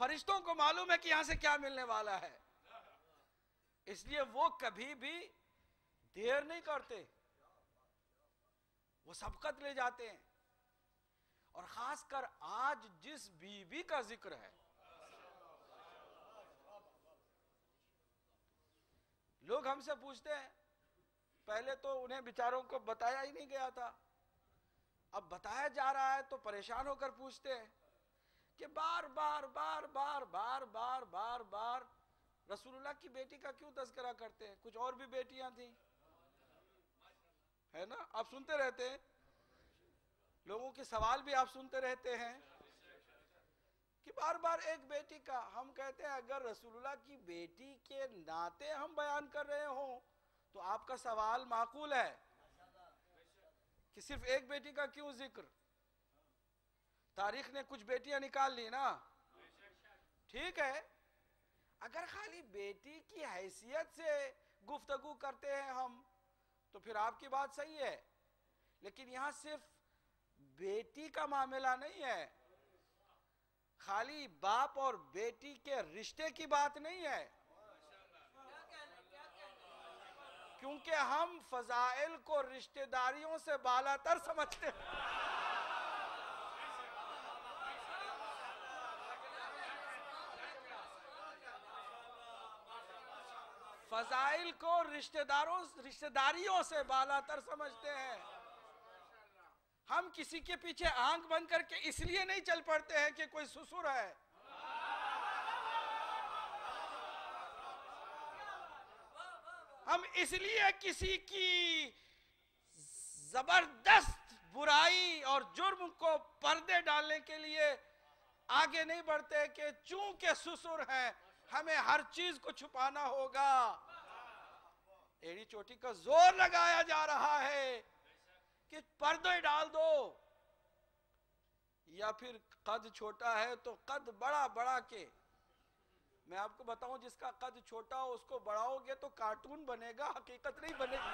फरिश्तों को मालूम है कि यहां से क्या मिलने वाला है, इसलिए वो कभी भी देर नहीं करते, वो सबकत ले जाते हैं। और खासकर आज जिस बीवी का जिक्र है, लोग हमसे पूछते हैं, पहले तो उन्हें बेचारों को बताया ही नहीं गया था, अब बताया जा रहा है तो परेशान होकर पूछते हैं कि बार बार बार बार बार बार बार बार रसूलुल्लाह की बेटी का क्यों तज़किरा करते हैं? कुछ और भी बेटियां थी, है ना? आप सुनते रहते हैं, लोगों के सवाल भी आप सुनते रहते हैं कि बार बार एक बेटी का। हम कहते हैं अगर रसूलुल्लाह की बेटी के नाते हम बयान कर रहे हो तो आपका सवाल माकूल है कि सिर्फ एक बेटी का क्यों जिक्र? तारीख ने कुछ बेटियां निकाल ली ना, ठीक है। अगर खाली बेटी की हैसियत से गुफ्तगू करते हैं हम तो फिर आपकी बात सही है, लेकिन यहां सिर्फ बेटी का मामला नहीं है, खाली बाप और बेटी के रिश्ते की बात नहीं है, क्योंकि हम फजाइल को रिश्तेदारियों से बालातर समझते हैं। फजाइल को रिश्तेदारियों से बालातर समझते हैं। हम किसी के पीछे आंख बंद करके इसलिए नहीं चल पड़ते हैं कि कोई ससुर है, हम इसलिए किसी की जबरदस्त बुराई और जुर्म को पर्दे डालने के लिए आगे नहीं बढ़ते कि चूंकि ससुर हैं हमें हर चीज को छुपाना होगा। एड़ी चोटी का जोर लगाया जा रहा है कि पर्दे डाल दो, या फिर कद छोटा है तो कद बड़ा बड़ा के। मैं आपको बताऊं, जिसका कद छोटा हो उसको बढ़ाओगे तो कार्टून बनेगा, हकीकत नहीं बनेगी।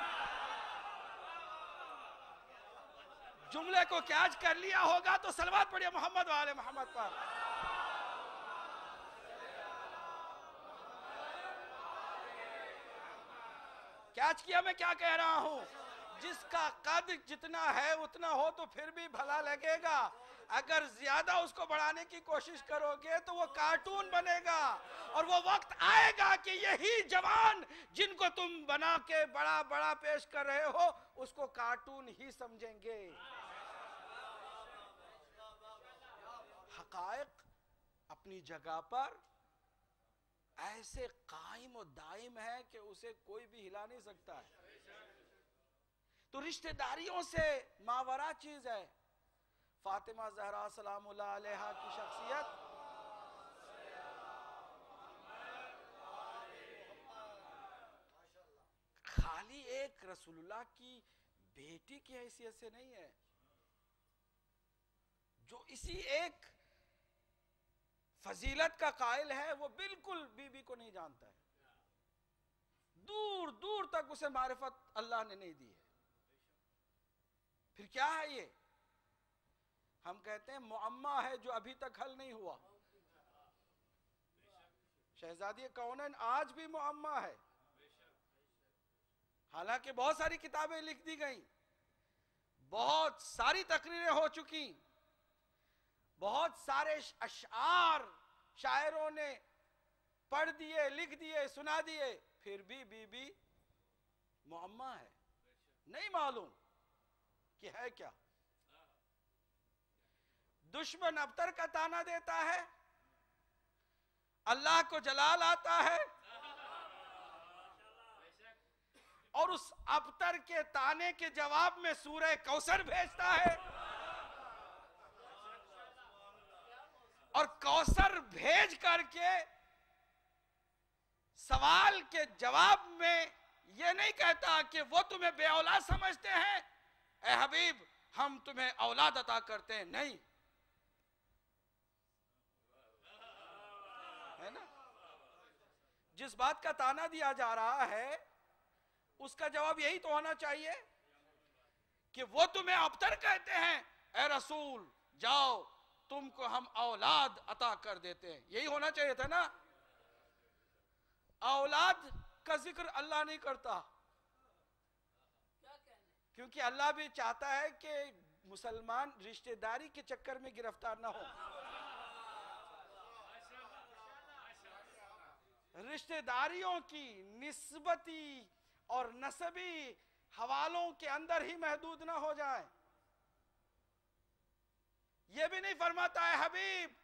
जुमले को कैच कर लिया होगा तो सलवात पढ़िए मोहम्मद वाले मोहम्मद पर। कैच किया मैं क्या कह रहा हूं? जिसका कद जितना है उतना हो तो फिर भी भला लगेगा, अगर ज्यादा उसको बढ़ाने की कोशिश करोगे तो वो कार्टून बनेगा, और वो वक्त आएगा कि यही जवान जिनको तुम बना के बड़ा बड़ा पेश कर रहे हो उसको कार्टून ही समझेंगे। हकायक अपनी जगह पर ऐसे कायम और दायम है कि उसे कोई भी हिला नहीं सकता है। तो रिश्तेदारियों से मावरा चीज है। फातिमा ज़हरा सलामुल्लाह अलैहा की शख्सियत खाली एक रसूलुल्लाह की बेटी की हैसियत से नहीं है। जो इसी एक फजीलत का कायल है वो बिल्कुल बीबी को नहीं जानता है, दूर दूर तक उसे मारिफत अल्लाह ने नहीं दी है। फिर क्या है ये? हम कहते हैं मुअम्मा है जो अभी तक हल नहीं हुआ। शहजादी कौनैन आज भी मुअम्मा है, हालांकि बहुत सारी किताबें लिख दी गई, बहुत सारी तकरीरें हो चुकी, बहुत सारे अशआर शायरों ने पढ़ दिए, लिख दिए, सुना दिए, फिर भी बीबी मुअम्मा है, नहीं मालूम कि है क्या। दुश्मन अबतर का ताना देता है, अल्लाह को जलाल आता है, और उस अबतर के ताने के जवाब में सूरह कौसर भेजता है, और कौसर भेज करके सवाल के जवाब में यह नहीं कहता कि वो तुम्हें बे औलाद समझते हैं, ए हबीब हम तुम्हें औलाद अता करते हैं, नहीं, है ना। जिस बात का ताना दिया जा रहा है उसका जवाब यही तो होना चाहिए कि वो तुम्हें अबतर कहते हैं, ए रसूल जाओ तुमको हम औलाद अता कर देते हैं। यही होना चाहिए था ना। औलाद का जिक्र अल्लाह नहीं करता, क्योंकि अल्लाह भी चाहता है कि मुसलमान रिश्तेदारी के चक्कर में गिरफ्तार ना हो। रिश्तेदारियों की निस्बती और नसबी हवालों के अंदर ही महदूद ना हो जाए। यह भी नहीं फरमाता है हबीब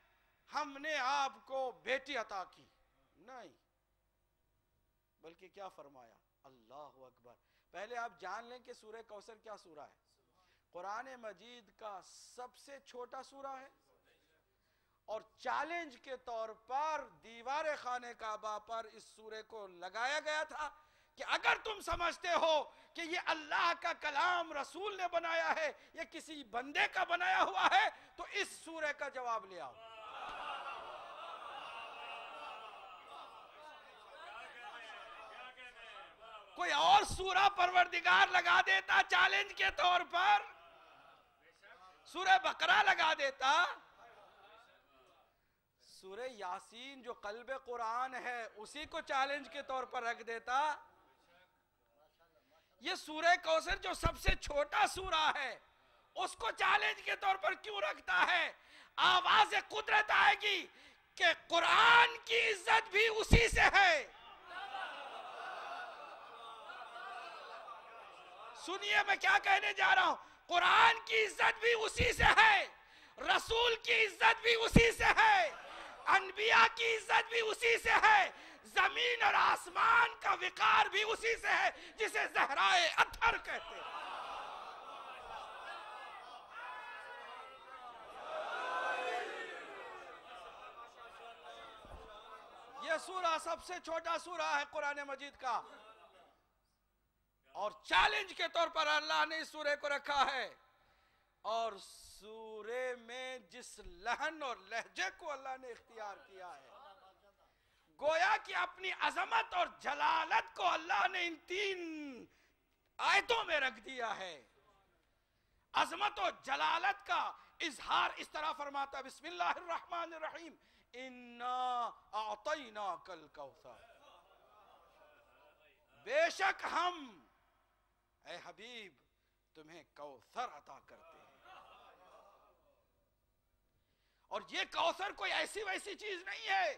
हमने आपको बेटी अता की, नहीं, बल्कि क्या फरमाया, अल्लाह अकबर। पहले आप जान लें कि सूरह कौसर क्या सूरा है। कुरान मजीद का सबसे छोटा सूरा है और चैलेंज के तौर पर दीवार खाने काबा पर इस सूरे को लगाया गया था कि अगर तुम समझते हो कि ये अल्लाह का कलाम रसूल ने बनाया है, ये किसी बंदे का बनाया हुआ है, तो इस सूरे का जवाब ले आओ। कोई और सूरा परवरदिगार लगा देता चैलेंज के तौर पर, सूरह बकरा लगा देता, सूरह यासीन जो कल्बे कुरान है उसी को चैलेंज के तौर पर रख देता। ये सूरह कौसर जो सबसे छोटा सूरा है उसको चैलेंज के तौर पर क्यों रखता है? आवाज कुदरत आएगी कि कुरान की इज्जत भी उसी से है। सुनिए मैं क्या कहने जा रहा हूं, कुरान की इज्जत भी उसी से है, रसूल की इज्जत भी उसी से है, अनबिया की इज्जत भी उसी से है, जमीन और आसमान का विकार भी उसी से है, जिसे ज़हराए अत्थर कहते हैं। यह सूरा सबसे छोटा सूरा है कुरान मजीद का और चैलेंज के तौर पर अल्लाह ने इस सूरे को रखा है। और सूरे में जिस लहन और लहजे को अल्लाह ने इख्तियार किया है, गोया कि अपनी अजमत और जलालत को अल्लाह ने इन 3 आयतों में रख दिया है। अजमत और जलालत का इजहार इस तरह फरमाता, बिस्मिल्लाहिर्रहमानिर्रहीम, इन्ना अतैना कल कौसर, बेशक हम ऐ हबीब तुम्हें कौसर अता करते हैं। और ये कौसर कोई ऐसी वैसी चीज नहीं है।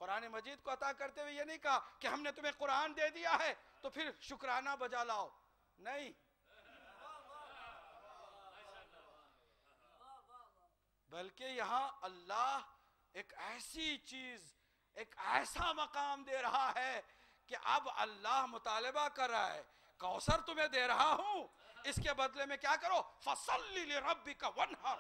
कुरान मजीद को अता करते हुए ये नहीं कहा कि हमने तुम्हें कुरान दे दिया है तो फिर शुक्राना बजा लाओ, नहीं, बल्कि यहां अल्लाह एक ऐसी चीज, एक ऐसा मकाम दे रहा है कि अब अल्लाह मुतालबा कर रहा है, कौसर तुम्हें दे रहा हूं, इसके बदले में क्या करो, फसल्ली लिरब्बिका वन्हर,